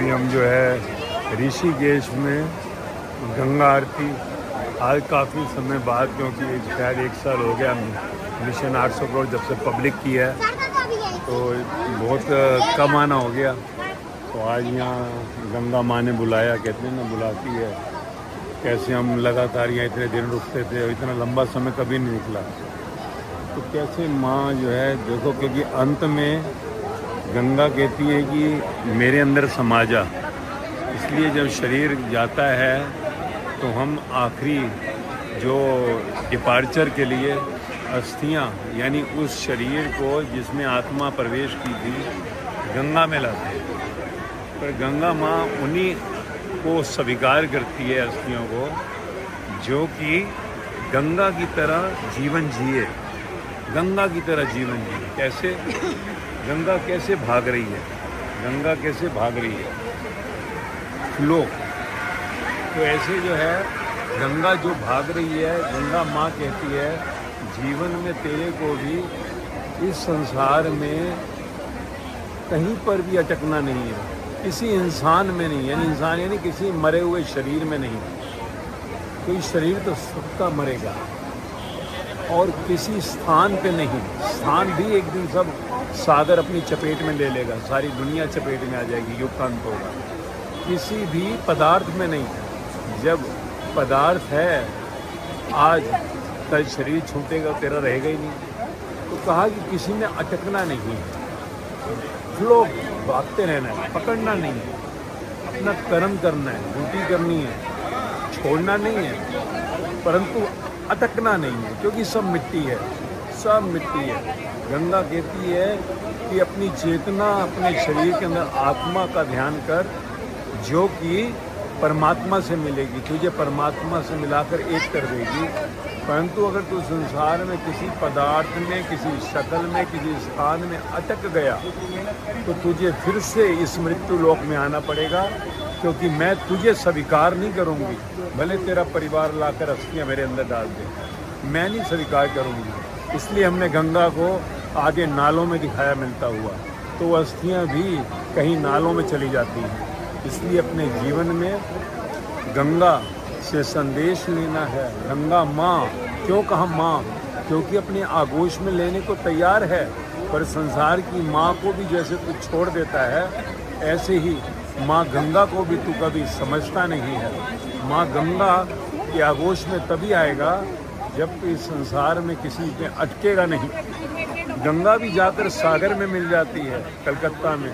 अभी हम जो है ऋषिकेश में गंगा आरती आज काफ़ी समय बाद, क्योंकि शायद 1 साल हो गया मिशन 800 करोड़ जब से पब्लिक की है तो बहुत कम आना हो गया। तो आज यहाँ गंगा माँ ने बुलाया, कहते हैं ना बुलाती है। कैसे हम लगातार यहाँ इतने दिन रुकते थे और इतना लंबा समय कभी नहीं निकला। तो कैसे माँ जो है देखो, क्योंकि अंत में गंगा कहती है कि मेरे अंदर समा जा। इसलिए जब शरीर जाता है तो हम आखिरी जो डिपार्चर के लिए अस्थियाँ यानी उस शरीर को जिसमें आत्मा प्रवेश की थी गंगा में लाते हैं। पर गंगा माँ उन्हीं को स्वीकार करती है अस्थियों को जो कि गंगा की तरह जीवन जिए, गंगा की तरह जीवन जिए। कैसे? गंगा कैसे भाग रही है, गंगा कैसे भाग रही है, फ्लो। तो ऐसे जो है गंगा जो भाग रही है, गंगा माँ कहती है जीवन में तेरे को भी इस संसार में कहीं पर भी अटकना नहीं है, किसी इंसान में नहीं, यानी इंसान यानी किसी मरे हुए शरीर में नहीं। कोई शरीर तो सबका मरेगा और किसी स्थान पे नहीं। स्थान भी एक दिन सब सागर अपनी चपेट में ले लेगा, सारी दुनिया चपेट में आ जाएगी, युग का अंत होगा। किसी भी पदार्थ में नहीं। जब पदार्थ है आज, कल शरीर छूटेगा, तेरा रहेगा ही नहीं। तो कहा कि किसी में अटकना नहीं है, फ्लो भागते रहना है, पकड़ना नहीं है, अपना कर्म करना है, ड्यूटी करनी है, छोड़ना नहीं है, परंतु अटकना नहीं है, क्योंकि सब मिट्टी है, सब मिट्टी है। गंगा कहती है कि अपनी चेतना अपने शरीर के अंदर आत्मा का ध्यान कर, जो कि परमात्मा से मिलेगी, तुझे परमात्मा से मिलाकर एक कर देगी। परंतु अगर तू संसार में किसी पदार्थ में, किसी शक्ल में, किसी स्थान में अटक गया तो तुझे फिर से इस मृत्यु लोक में आना पड़ेगा, क्योंकि मैं तुझे स्वीकार नहीं करूँगी। भले तेरा परिवार लाकर अस्थियाँ मेरे अंदर डाल दे, मैं नहीं स्वीकार करूँगी। इसलिए हमने गंगा को आगे नालों में दिखाया मिलता हुआ, तो अस्थियाँ भी कहीं नालों में चली जाती हैं। इसलिए अपने जीवन में गंगा से संदेश लेना है। गंगा माँ, क्यों कहा माँ? क्योंकि अपने आगोश में लेने को तैयार है, पर संसार की माँ को भी जैसे तू छोड़ देता है, ऐसे ही माँ गंगा को भी तू कभी समझता नहीं है। माँ गंगा के आगोश में तभी आएगा जब तू इस संसार में किसी में अटकेगा नहीं। गंगा भी जाकर सागर में मिल जाती है, कलकत्ता में।